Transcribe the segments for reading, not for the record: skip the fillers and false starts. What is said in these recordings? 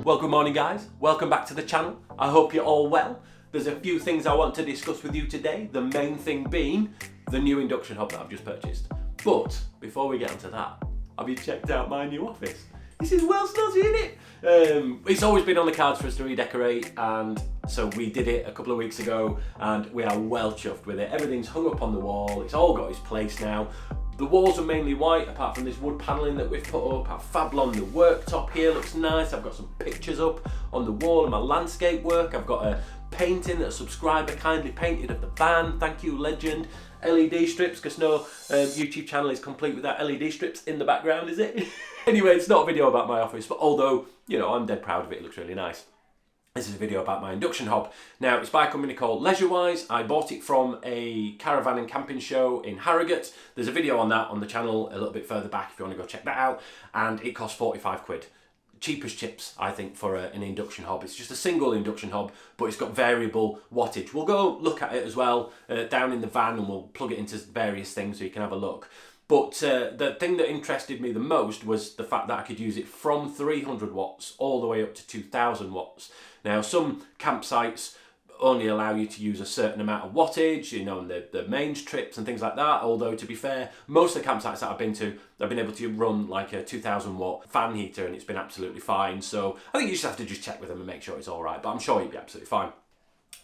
Well, good morning guys, welcome back to the channel. I hope you're all well. There's a few things I want to discuss with you today, the main thing being the new induction hob that I've just purchased. But before we get into that, have you checked out my new office? This is well snazzy, isn't it? It's always been on the cards for us to redecorate, and so we did it a couple of weeks ago and we are well chuffed with it. Everything's hung up on the wall, it's all got its place now. The walls are mainly white, apart from this wood panelling that we've put up. I've fabbed on the worktop here, looks nice. I've got some pictures up on the wall of my landscape work. I've got a painting that a subscriber kindly painted of the van. Thank you, legend. LED strips, because no YouTube channel is complete without LED strips in the background, is it? Anyway, it's not a video about my office, but although, you know, I'm dead proud of it, it looks really nice. This is a video about my induction hob. Now, it's by a company called Leisurewise. I bought it from a Caravan Camping Show in Harrogate. There's a video on that on the channel a little bit further back if you want to go check that out. And it cost 45 quid. Cheap as chips, I think, for an induction hob. It's just a single induction hob, but it's got variable wattage. We'll go look at it as well down in the van, and we'll plug it into various things so you can have a look. But the thing that interested me the most was the fact that I could use it from 300 watts all the way up to 2000 watts. Now, some campsites only allow you to use a certain amount of wattage, you know, and the mains trips and things like that. Although, to be fair, most of the campsites that I've been to, I've been able to run like a 2000 watt fan heater and it's been absolutely fine. So I think you just have to just check with them and make sure it's all right, but I'm sure you'll be absolutely fine.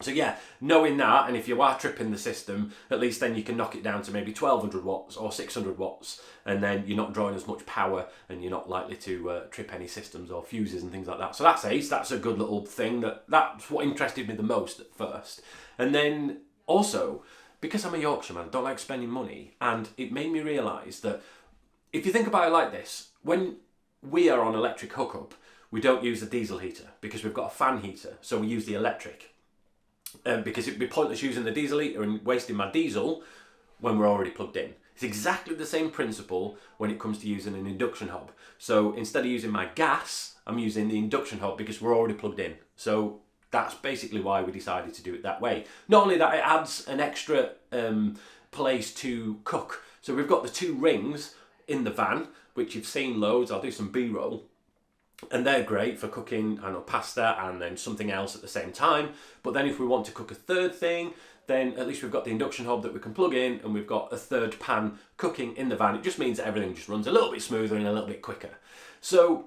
So yeah, knowing that, and if you are tripping the system, at least then you can knock it down to maybe 1200 watts or 600 watts, and then you're not drawing as much power and you're not likely to trip any systems or fuses and things like that. So that's ace, that's a good little thing. That's what interested me the most at first. And then also, because I'm a Yorkshireman, I don't like spending money, and it made me realise that if you think about it like this, when we are on electric hookup, we don't use the diesel heater because we've got a fan heater, so we use the electric. Because it'd be pointless using the diesel heater and wasting my diesel when we're already plugged in. It's exactly the same principle when it comes to using an induction hob. So instead of using my gas, I'm using the induction hob because we're already plugged in. So that's basically why we decided to do it that way. Not only that, it adds an extra place to cook. So we've got the two rings in the van, which you've seen loads. I'll do some B-roll. And they're great for cooking, I know, pasta and then something else at the same time. But then if we want to cook a third thing, then at least we've got the induction hob that we can plug in, and we've got a third pan cooking in the van. It just means that everything just runs a little bit smoother and a little bit quicker. So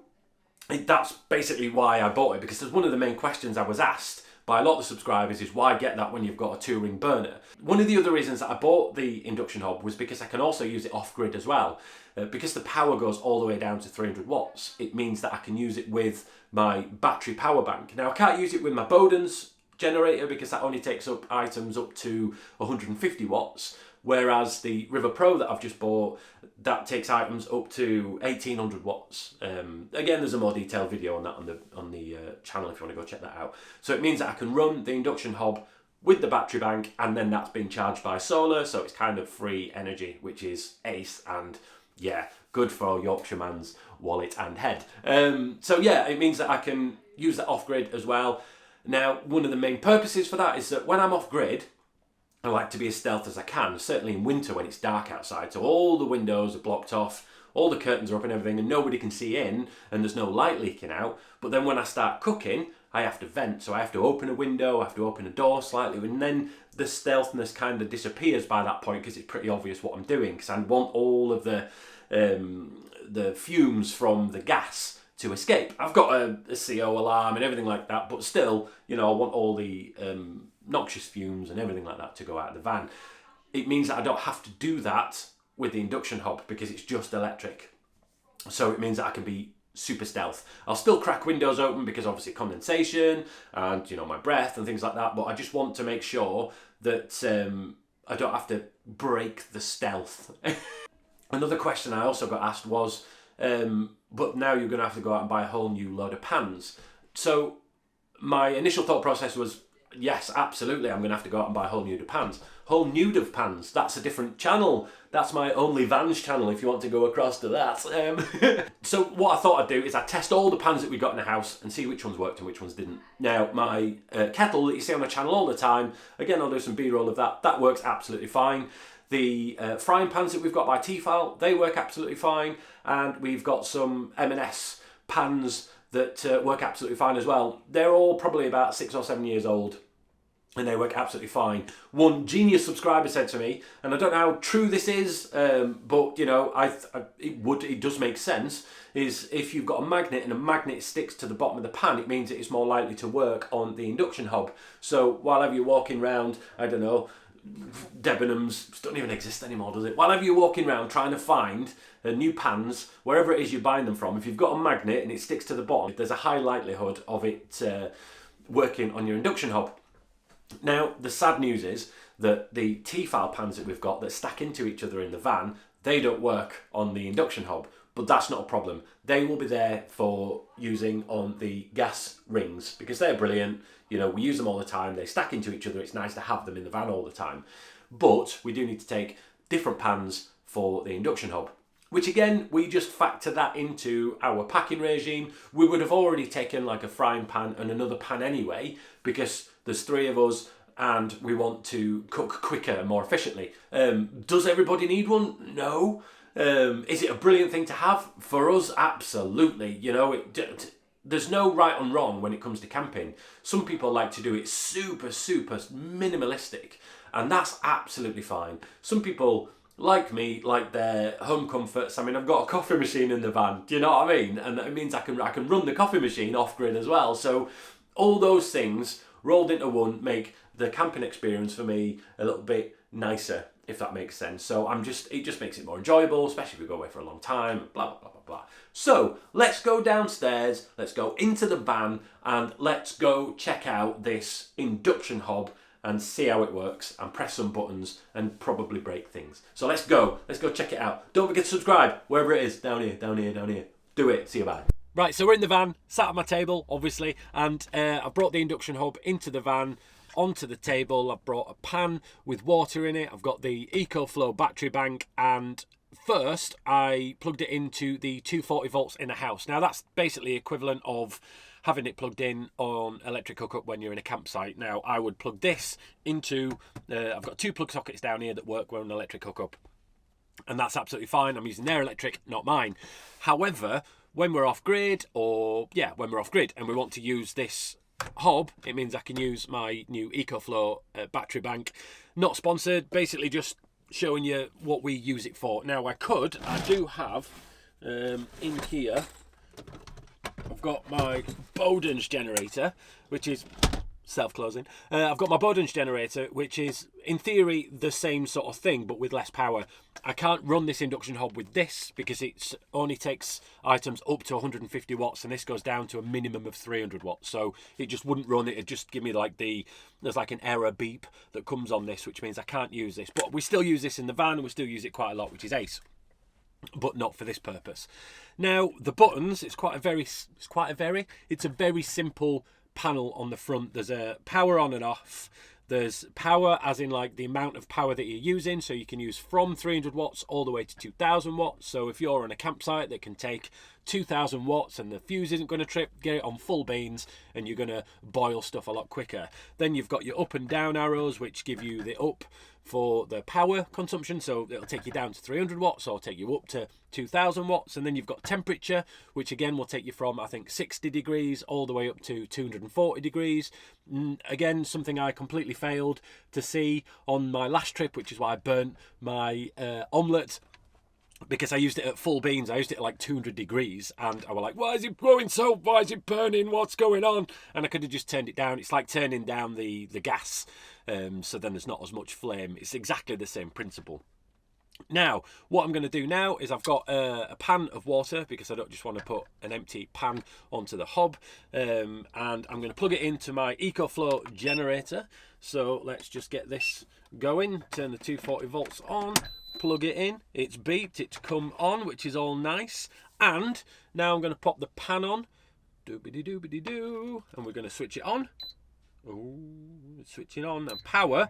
that's basically why I bought it, because there's one of the main questions I was asked by a lot of the subscribers is why get that when you've got a 2-ring burner. One of the other reasons that I bought the induction hob was because I can also use it off-grid as well. Because the power goes all the way down to 300 watts, it means that I can use it with my battery power bank. Now, I can't use it with my Bowden's generator because that only takes up items up to 150 watts, whereas the River Pro that I've just bought, that takes items up to 1800 watts. Again, there's a more detailed video on that on the channel if you want to go check that out. So it means that I can run the induction hob with the battery bank, and then that's being charged by solar, so it's kind of free energy, which is ace, and yeah, good for Yorkshireman's wallet and head. So yeah, it means that I can use that off-grid as well. Now, one of the main purposes for that is that when I'm off-grid, I like to be as stealth as I can, certainly in winter when it's dark outside. So all the windows are blocked off, all the curtains are up and everything, and nobody can see in, and there's no light leaking out. But then when I start cooking, I have to vent. So I have to open a window, I have to open a door slightly, and then the stealthness kind of disappears by that point because it's pretty obvious what I'm doing, because I want all of the fumes from the gas to escape. I've got a CO alarm and everything like that, but still, you know, I want all the noxious fumes and everything like that to go out of the van. It means that I don't have to do that with the induction hob because it's just electric. So it means that I can be super stealth. I'll still crack windows open because obviously condensation and, you know, my breath and things like that, but I just want to make sure that I don't have to break the stealth. Another question I also got asked was, but now you're going to have to go out and buy a whole new load of pans. So my initial thought process was, yes, absolutely, I'm going to have to go out and buy a whole new of pans. Whole nude of pans, that's a different channel. That's my Only Vans channel if you want to go across to that. So what I thought I'd do is I'd test all the pans that we got in the house and see which ones worked and which ones didn't. Now, my kettle that you see on the channel all the time, again, I'll do some B-roll of that. That works absolutely fine. The frying pans that we've got by Tefal, they work absolutely fine. And we've got some M&S pans that work absolutely fine as well. They're all probably about 6 or 7 years old, and they work absolutely fine. One genius subscriber said to me, and I don't know how true this is, but you know, it does make sense, is if you've got a magnet and a magnet sticks to the bottom of the pan, it means that it's more likely to work on the induction hob. So while you're walking around, I don't know, Debenhams don't even exist anymore, does it? While you're walking around trying to find new pans, wherever it is you're buying them from, if you've got a magnet and it sticks to the bottom, there's a high likelihood of it working on your induction hob. Now, the sad news is that the T-file pans that we've got that stack into each other in the van, they don't work on the induction hob, but that's not a problem. They will be there for using on the gas rings because they're brilliant. You know, we use them all the time. They stack into each other. It's nice to have them in the van all the time. But we do need to take different pans for the induction hob, which again, we just factor that into our packing regime. We would have already taken like a frying pan and another pan anyway, because there's 3 of us and we want to cook quicker and more efficiently. Does everybody need one? No. Is it a brilliant thing to have? For us, absolutely. You know, there's no right and wrong when it comes to camping. Some people like to do it super, super minimalistic, and that's absolutely fine. Some people, like me, like their home comforts. I mean, I've got a coffee machine in the van, do you know what I mean? And that means I can run the coffee machine off-grid as well. So all those things rolled into one make the camping experience for me a little bit nicer, if that makes sense. So it just makes it more enjoyable, especially if we go away for a long time, blah, blah, blah, blah, blah. So let's go downstairs, let's go into the van, and let's go check out this induction hob and see how it works and press some buttons and probably break things. So let's go check it out. Don't forget to subscribe, wherever it is, down here, down here, down here. Do it, see you, bye. Right, so we're in the van, sat at my table, obviously, and I brought the induction hob into the van, onto the table. I've brought a pan with water in it. I've got the EcoFlow battery bank, and first I plugged it into the 240 volts in a house. Now that's basically equivalent of having it plugged in on electric hookup when you're in a campsite. Now I would plug this into, I've got 2 plug sockets down here that work with an electric hookup, and that's absolutely fine. I'm using their electric, not mine. However, when we're off grid, and we want to use this hob, it means I can use my new EcoFlow battery bank. Not sponsored, basically just showing you what we use it for. Now I do have in here, I've got my Bowden's generator, which is self-closing. I've got my Bowden's generator, which is in theory the same sort of thing but with less power. I can't run this induction hob with this because it only takes items up to 150 watts, and this goes down to a minimum of 300 watts, so it just wouldn't run. It'd just give me like there's like an error beep that comes on this, which means I can't use this. But we still use this in the van, and we still use it quite a lot, which is ace, but not for this purpose. Now the buttons, it's a very simple panel on the front. There's a power on and off. There's power as in like the amount of power that you're using, so you can use from 300 watts all the way to 2000 watts. So if you're on a campsite that can take 2000 watts and the fuse isn't going to trip, get it on full beans and you're going to boil stuff a lot quicker. Then you've got your up and down arrows, which give you the up for the power consumption, so it'll take you down to 300 watts or take you up to 2000 watts. And then you've got temperature, which again will take you from I think 60 degrees all the way up to 240 degrees. Again, something I completely failed to see on my last trip, which is why I burnt my omelette, because I used it at full beans. I used it at like 200 degrees, and I was like, why is it blowing so? Why is it burning? What's going on? And I could have just turned it down. It's like turning down the gas, so then there's not as much flame. It's exactly the same principle. Now, what I'm going to do now is I've got a pan of water, because I don't just want to put an empty pan onto the hob, and I'm going to plug it into my EcoFlow generator. So let's just get this going, turn the 240 volts on, plug it in, it's beeped, it's come on, which is all nice. And now I'm going to pop the pan on, doobity-doobity-doo, and we're going to switch it on. Ooh, switching on, and power,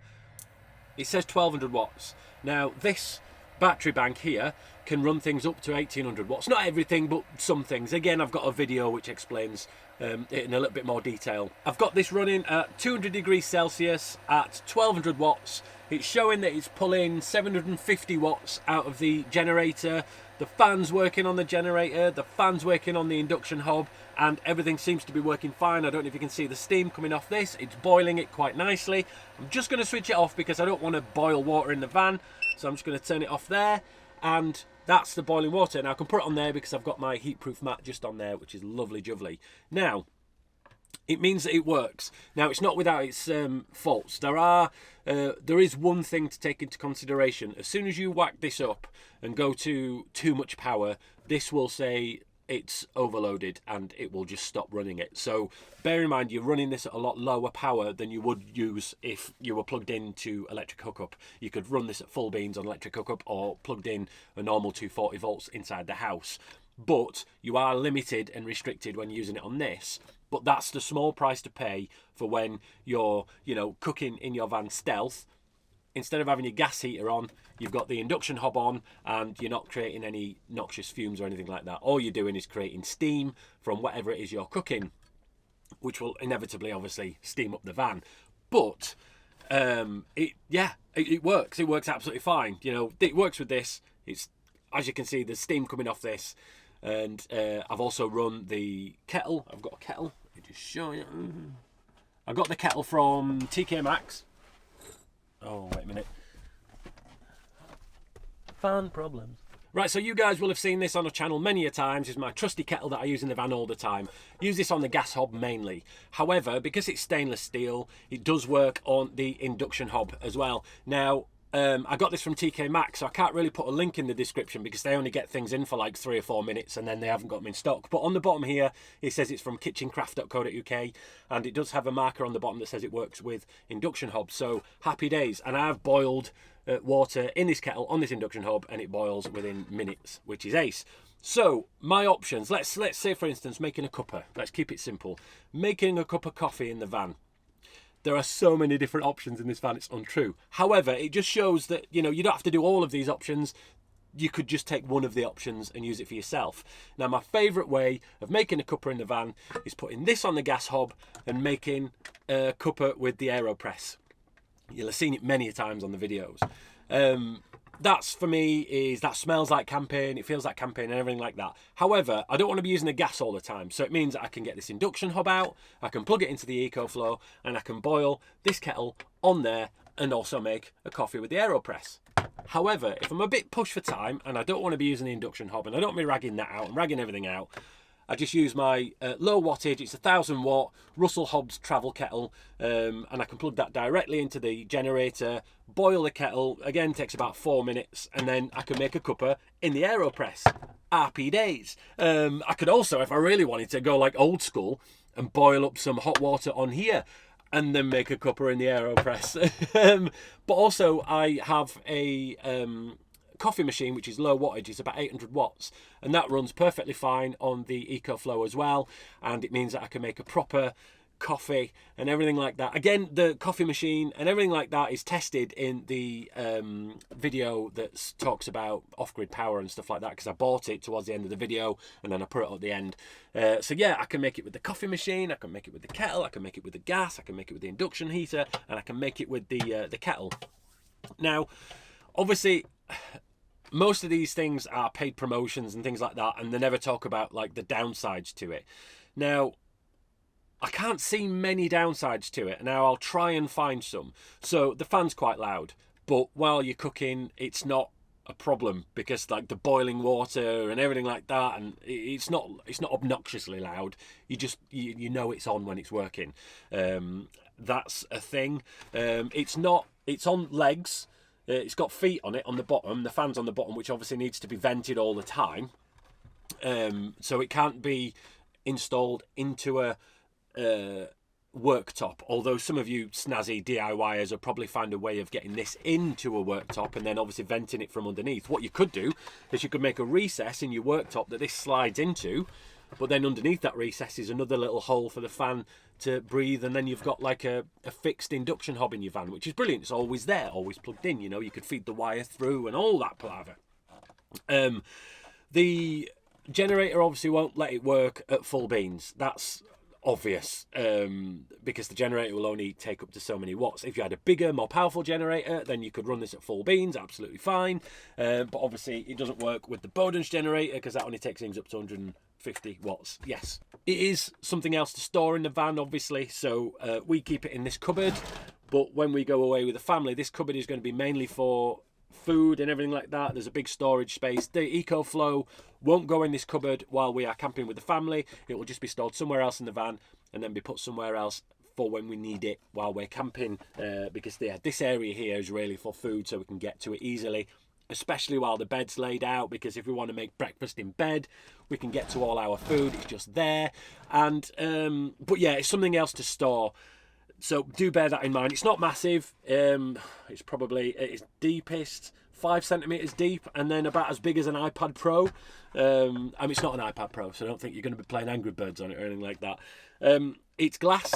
it says 1200 watts. Now this battery bank here can run things up to 1800 watts. Not everything, but some things. Again, I've got a video which explains it in a little bit more detail. I've got this running at 200 degrees Celsius at 1200 watts. It's showing that it's pulling 750 watts out of the generator. The fan's working on the generator, the fan's working on the induction hob, and everything seems to be working fine. I don't know if you can see the steam coming off this. It's boiling it quite nicely. I'm just going to switch it off because I don't want to boil water in the van. So I'm just going to turn it off there, and that's the boiling water. Now I can put it on there because I've got my heatproof mat just on there, which is lovely jubbly. Now, it means that it works. Now, it's not without its faults. There is one thing to take into consideration. As soon as you whack this up and go to too much power, this will say it's overloaded and it will just stop running it. So bear in mind, you're running this at a lot lower power than you would use if you were plugged into electric hookup. You could run this at full beans on electric hookup or plugged in a normal 240 volts inside the house. But you are limited and restricted when using it on this. But that's the small price to pay for when you're, cooking in your van stealth. Instead of having your gas heater on, you've got the induction hob on, and you're not creating any noxious fumes or anything like that. All you're doing is creating steam from whatever it is you're cooking, which will inevitably, obviously, steam up the van. But it works. It works absolutely fine. It works with this. It's, as you can see, there's steam coming off this. And I've also run the kettle. I've got a kettle. Let me just show you. I've got the kettle from TK Maxx. Oh, wait a minute. Fan problems. Right, so you guys will have seen this on the channel many a times. It's my trusty kettle that I use in the van all the time. Use this on the gas hob mainly. However, because it's stainless steel, it does work on the induction hob as well. Now, I got this from TK Maxx, so I can't really put a link in the description because they only get things in for like 3 or 4 minutes and then they haven't got them in stock. But on the bottom here, it says it's from kitchencraft.co.uk, and it does have a marker on the bottom that says it works with induction hobs. So happy days. And I've boiled water in this kettle on this induction hob, and it boils within minutes, which is ace. So my options, let's say for instance making a cuppa. Let's keep it simple. Making a cup of coffee in the van. There are so many different options in this van, it's untrue. However, it just shows that, you don't have to do all of these options. You could just take one of the options and use it for yourself. Now, my favourite way of making a cuppa in the van is putting this on the gas hob and making a cuppa with the Aero Press. You'll have seen it many times on the videos. That's, for me, that smells like camping, it feels like camping and everything like that. However, I don't want to be using the gas all the time, so it means that I can get this induction hob out, I can plug it into the EcoFlow, and I can boil this kettle on there and also make a coffee with the Aero Press. However, if I'm a bit pushed for time and I don't want to be using the induction hob and I don't want to be ragging that out and ragging everything out, I just use my low wattage, it's 1000 watt Russell Hobbs travel kettle, and I can plug that directly into the generator, boil the kettle, again takes about 4 minutes, and then I can make a cuppa in the Aero Press. Happy days. I could also, if I really wanted to, go like old school and boil up some hot water on here and then make a cuppa in the Aero Press. But also I have a coffee machine which is low wattage, it's about 800 watts, and that runs perfectly fine on the EcoFlow as well, and it means that I can make a proper coffee and everything like that. Again, the coffee machine and everything like that is tested in the video that talks about off-grid power and stuff like that, because I bought it towards the end of the video and then I put it at the end. So yeah, I can make it with the coffee machine, I can make it with the kettle, I can make it with the gas, I can make it with the induction heater, and I can make it with the kettle. Now, obviously, most of these things are paid promotions and things like that, and they never talk about like the downsides to it. Now, I can't see many downsides to it. Now, I'll try and find some. So the fan's quite loud, but while you're cooking, it's not a problem because like the boiling water and everything like that, and it's not obnoxiously loud. You just you know it's on when it's working. That's a thing. It's on legs. It's got feet on it on the bottom. The fan's on the bottom, which obviously needs to be vented all the time. So it can't be installed into a worktop, although some of you snazzy DIYers will probably find a way of getting this into a worktop and then obviously venting it from underneath. What you could do is you could make a recess in your worktop that this slides into, but then underneath that recess is another little hole for the fan to breathe, and then you've got like a fixed induction hob in your van, which is brilliant. It's always there, always plugged in, you could feed the wire through and all that palaver. The generator obviously won't let it work at full beans. That's obvious, because the generator will only take up to so many watts. If you had a bigger, more powerful generator, then you could run this at full beans, absolutely fine. But obviously it doesn't work with the Bowden's generator because that only takes things up to 150 watts. Yes, it is something else to store in the van, obviously, so we keep it in this cupboard. But when we go away with the family, this cupboard is going to be mainly for food and everything like that. There's a big storage space. The EcoFlow won't go in this cupboard while we are camping with the family. It will just be stored somewhere else in the van and then be put somewhere else for when we need it while we're camping, because this area here is really for food, so we can get to it easily, especially while the bed's laid out, because if we want to make breakfast in bed, we can get to all our food. It's just there. And but yeah, it's something else to store. So do bear that in mind. It's not massive. It's deepest 5 centimeters deep, and then about as big as an iPad Pro. I mean, it's not an iPad Pro, so I don't think you're going to be playing Angry Birds on it or anything like that. It's glass,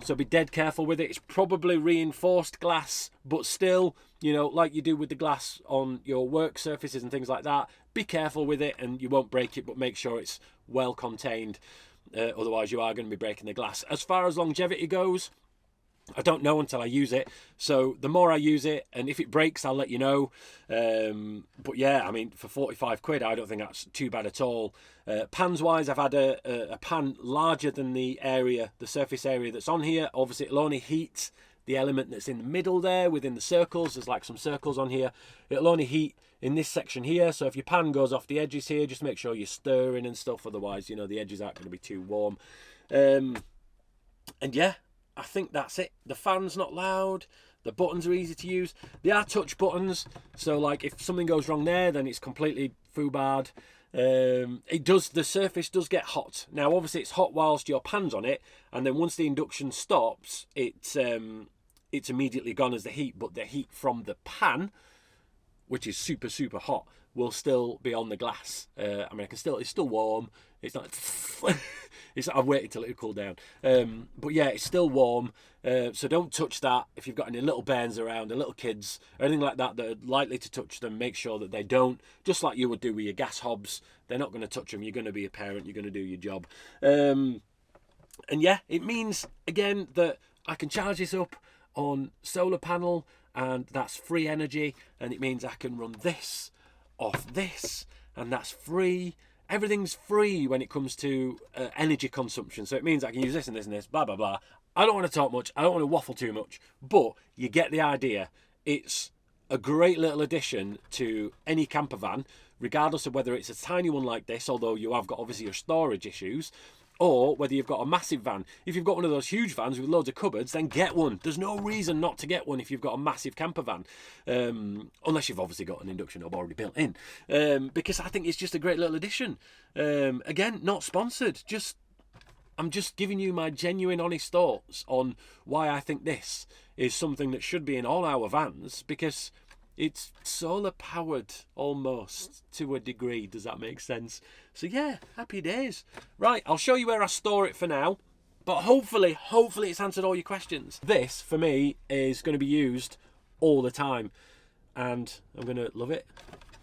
so be dead careful with it. It's probably reinforced glass, but still, you know, like you do with the glass on your work surfaces and things like that, be careful with it and you won't break it, but make sure it's well contained. Otherwise you are going to be breaking the glass. As far as longevity goes, I don't know until I use it. So the more I use it, and if it breaks, I'll let you know. But yeah, I mean, for 45 quid, I don't think that's too bad at all. Pans wise, I've had a pan larger than the surface area that's on here. Obviously, it'll only heat the element that's in the middle there within the circles. There's like some circles on here. It'll only heat in this section here. So if your pan goes off the edges here, just make sure you're stirring and stuff. Otherwise, you know, the edges aren't going to be too warm. And yeah, I think that's it. The fan's not loud. The buttons are easy to use. They are touch buttons, so like if something goes wrong there, then it's completely foobarred. The surface does get hot. Now, obviously, it's hot whilst your pan's on it, and then once the induction stops, it's immediately gone as the heat. But the heat from the pan, which is super, super hot, will still be on the glass. I mean, it's still warm. It's not. I've waited till it cool down. But yeah, it's still warm. So don't touch that. If you've got any little bairns around, or little kids, or anything like that that are likely to touch them, make sure that they don't. Just like you would do with your gas hobs. They're not going to touch them. You're going to be a parent. You're going to do your job. And yeah, it means, again, that I can charge this up on solar panel, and that's free energy. And it means I can run this off this, and that's free. Everything's free when it comes to energy consumption. So it means I can use this and this and this, blah, blah, blah. I don't want to talk much. I don't want to waffle too much. But you get the idea. It's a great little addition to any camper van, regardless of whether it's a tiny one like this, although you have got obviously your storage issues, or whether you've got a massive van. If you've got one of those huge vans with loads of cupboards, then get one. There's no reason not to get one if you've got a massive camper van, unless you've obviously got an induction hob already built in, because I think it's just a great little addition. Again, not sponsored, I'm just giving you my genuine, honest thoughts on why I think this is something that should be in all our vans, because it's solar powered almost to a degree. Does that make sense? So yeah, happy days. Right, I'll show you where I store it for now, but hopefully it's answered all your questions. This, for me, is going to be used all the time, and I'm going to love it.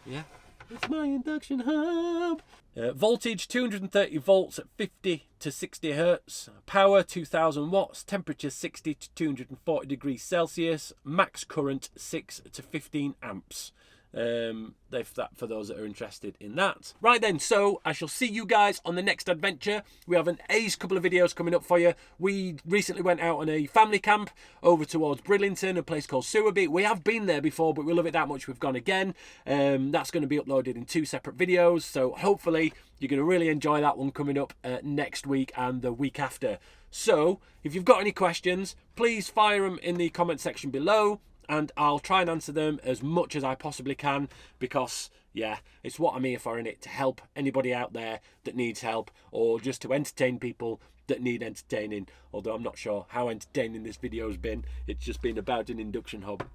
Yeah. It's my induction hob. Voltage 230 volts at 50 to 60 hertz. Power 2000 watts. Temperature 60 to 240 degrees Celsius. Max current 6 to 15 amps. For those that are interested in that. Right then, so I shall see you guys on the next adventure. We have an ace couple of videos coming up for you. We recently went out on a family camp over towards Bridlington, a place called Sewerby. We have been there before, but we love it that much we've gone again. That's going to be uploaded in 2 separate videos, so hopefully you're going to really enjoy that one coming up next week and the week after. So if you've got any questions, please fire them in the comment section below, and I'll try and answer them as much as I possibly can, because yeah, it's what I'm here for, innit? To help anybody out there that needs help, or just to entertain people that need entertaining. Although I'm not sure how entertaining this video has been. It's just been about an induction hob.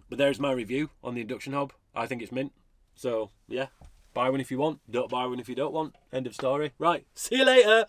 But there's my review on the induction hob. I think it's mint. So yeah, buy one if you want, don't buy one if you don't want. End of story. Right, see you later.